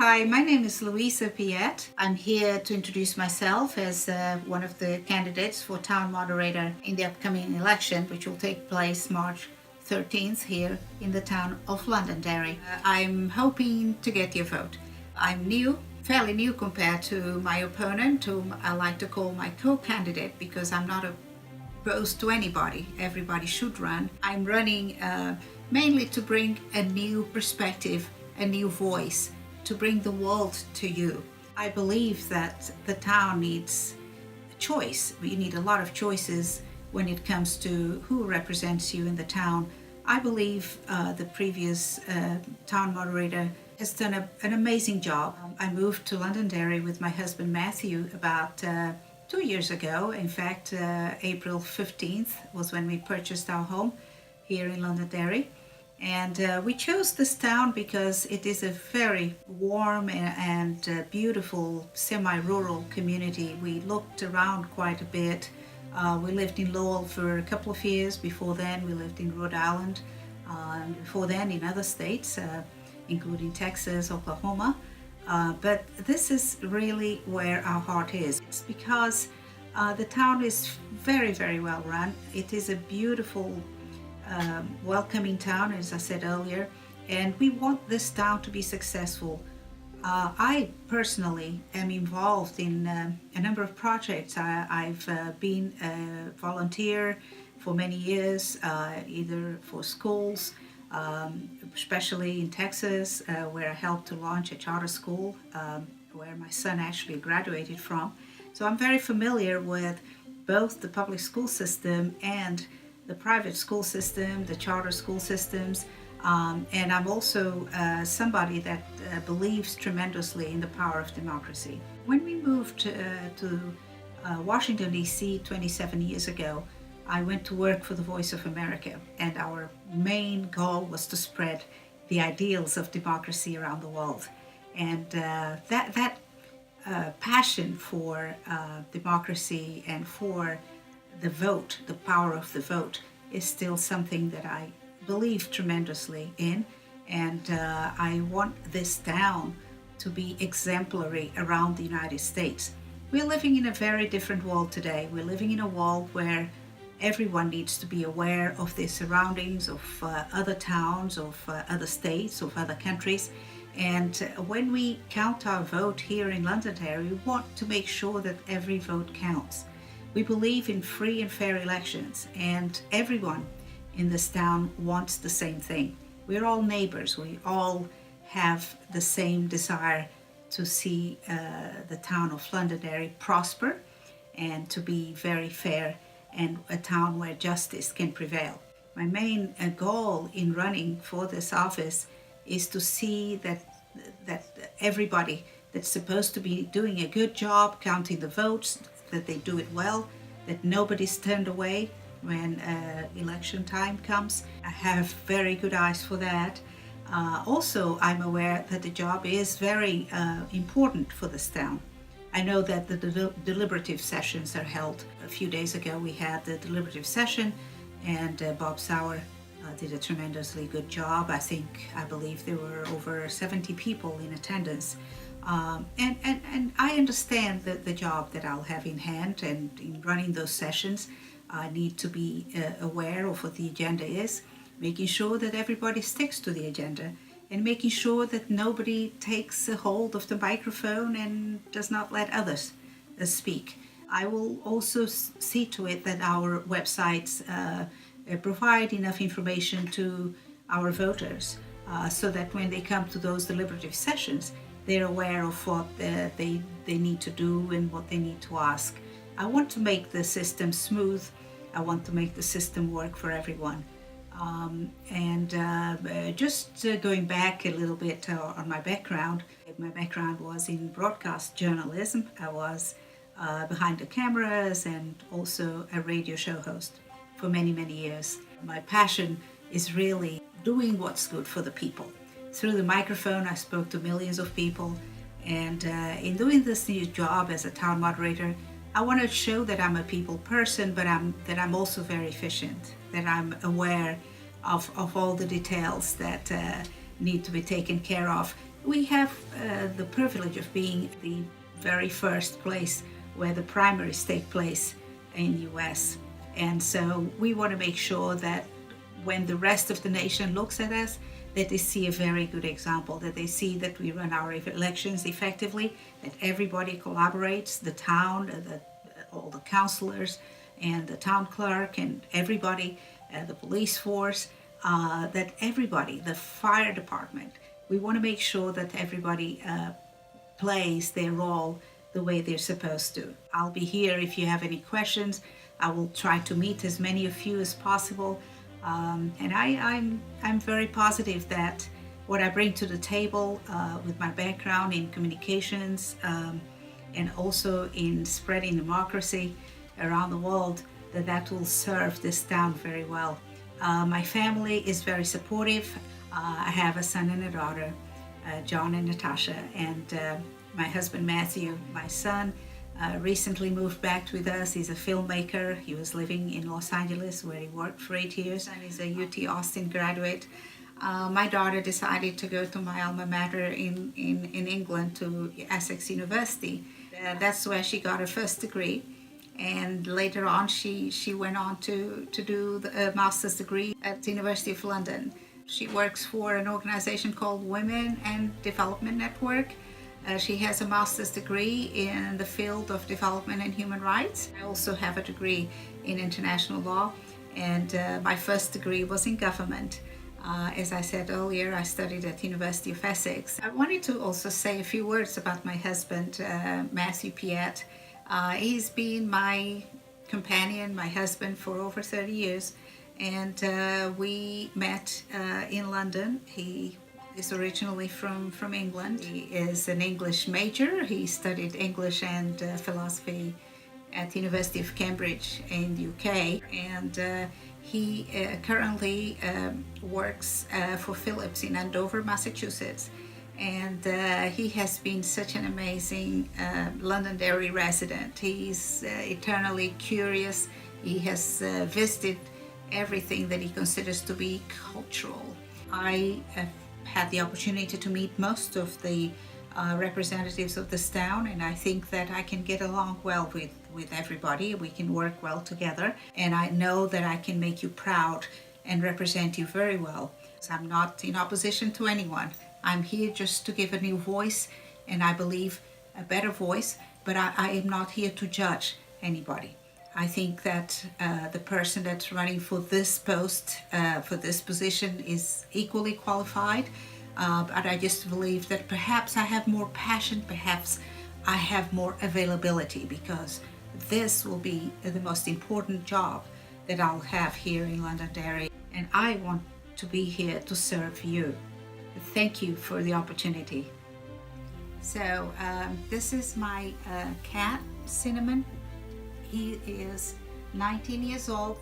Hi, my name is Luisa Piette. I'm here to introduce myself as one of the candidates for town moderator in the upcoming election, which will take place March 13th here in the town of Londonderry. I'm hoping to get your vote. I'm new, fairly new compared to my opponent, whom I like to call my co-candidate because I'm not opposed to anybody. Everybody should run. I'm running mainly to bring a new perspective, a new voice, to bring the world to you. I believe that the town needs a choice. You need a lot of choices when it comes to who represents you in the town. I believe the previous town moderator has done an amazing job. I moved to Londonderry with my husband Matthew about 2 years ago. In fact, April 15th was when we purchased our home here in Londonderry. And we chose this town because it is a very warm and beautiful semi-rural community. We looked around quite a bit. We lived in Lowell for a couple of years. Before then, we lived in Rhode Island. Before then, in other states, including Texas, Oklahoma. But this is really where our heart is. It's because the town is very, very well run. It is a beautiful welcoming town, as I said earlier, and we want this town to be successful. I personally am involved in a number of projects. I've been a volunteer for many years, either for schools, especially in Texas, where I helped to launch a charter school where my son actually graduated from. So I'm very familiar with both the public school system and the private school system, the charter school systems, and I'm also somebody that believes tremendously in the power of democracy. When we moved to Washington, D.C. 27 years ago, I went to work for the Voice of America, and our main goal was to spread the ideals of democracy around the world. And that passion for democracy and for the vote, the power of the vote, is still something that I believe tremendously in, and I want this town to be exemplary around the United States. We're living in a very different world today. We're living in a world where everyone needs to be aware of their surroundings, of other towns, of other states, of other countries. And when we count our vote here in Londonderry, we want to make sure that every vote counts. We believe in free and fair elections, and everyone in this town wants the same thing. We're all neighbors. We all have the same desire to see the town of Londonderry prosper and to be very fair and a town where justice can prevail. My main goal in running for this office is to see that everybody that's supposed to be doing a good job counting the votes, that they do it well, that nobody's turned away when election time comes. I have very good eyes for that. Also, I'm aware that the job is very important for this town. I know that the deliberative sessions are held. A few days ago we had the deliberative session, and Bob Sauer did a tremendously good job. I believe there were over 70 people in attendance. And I understand the job that I'll have in hand, and in running those sessions I need to be aware of what the agenda is, making sure that everybody sticks to the agenda, and making sure that nobody takes a hold of the microphone and does not let others speak. I will also see to it that our websites provide enough information to our voters so that when they come to those deliberative sessions, they're aware of what they need to do and what they need to ask. I want to make the system smooth. I want to make the system work for everyone. Just going back a little bit on my background was in broadcast journalism. I was behind the cameras and also a radio show host for many, many years. My passion is really doing what's good for the people. Through the microphone, I spoke to millions of people, and in doing this new job as a town moderator, I want to show that I'm a people person, but that I'm also very efficient, that I'm aware of all the details that need to be taken care of, We have the privilege of being the very first place where the primaries take place in the US. And so we want to make sure that when the rest of the nation looks at us, that they see a very good example, that they see that we run our elections effectively, that everybody collaborates, the town, all the councillors and the town clerk and everybody, the police force, that everybody, the fire department, we want to make sure that everybody plays their role the way they're supposed to. I'll be here if you have any questions. I will try to meet as many of you as possible. And I'm very positive that what I bring to the table with my background in communications and also in spreading democracy around the world, that will serve this town very well. My family is very supportive. I have a son and a daughter, John and Natasha, and my husband Matthew, my son, recently moved back with us. He's a filmmaker. He was living in Los Angeles where he worked for 8 years, and he's a UT Austin graduate. My daughter decided to go to my alma mater in England, to Essex University. That's where she got her first degree. And later on, she went on to do a master's degree at the University of London. She works for an organization called Women and Development Network. She has a master's degree in the field of development and human rights. I also have a degree in international law, and my first degree was in government. As I said earlier, I studied at the University of Essex. I wanted to also say a few words about my husband, Matthew Piette. He's been my companion, my husband, for over 30 years, and we met in London. He is originally from England. He is an English major. He studied English and philosophy at the University of Cambridge in the UK, and he currently works for Philips in Andover, Massachusetts. And he has been such an amazing Londonderry resident. He's eternally curious. He has visited everything that he considers to be cultural. I have had the opportunity to meet most of the representatives of this town, and I think that I can get along well with everybody. We can work well together, and I know that I can make you proud and represent you very well. I'm not in opposition to anyone. I'm here just to give a new voice, and I believe a better voice, but I am not here to judge anybody. I think that the person that's running for this post, for this position, is equally qualified, but I just believe that perhaps I have more passion, perhaps I have more availability, because this will be the most important job that I'll have here in Londonderry, and I want to be here to serve you. Thank you for the opportunity. So this is my cat, Cinnamon. He is 19 years old.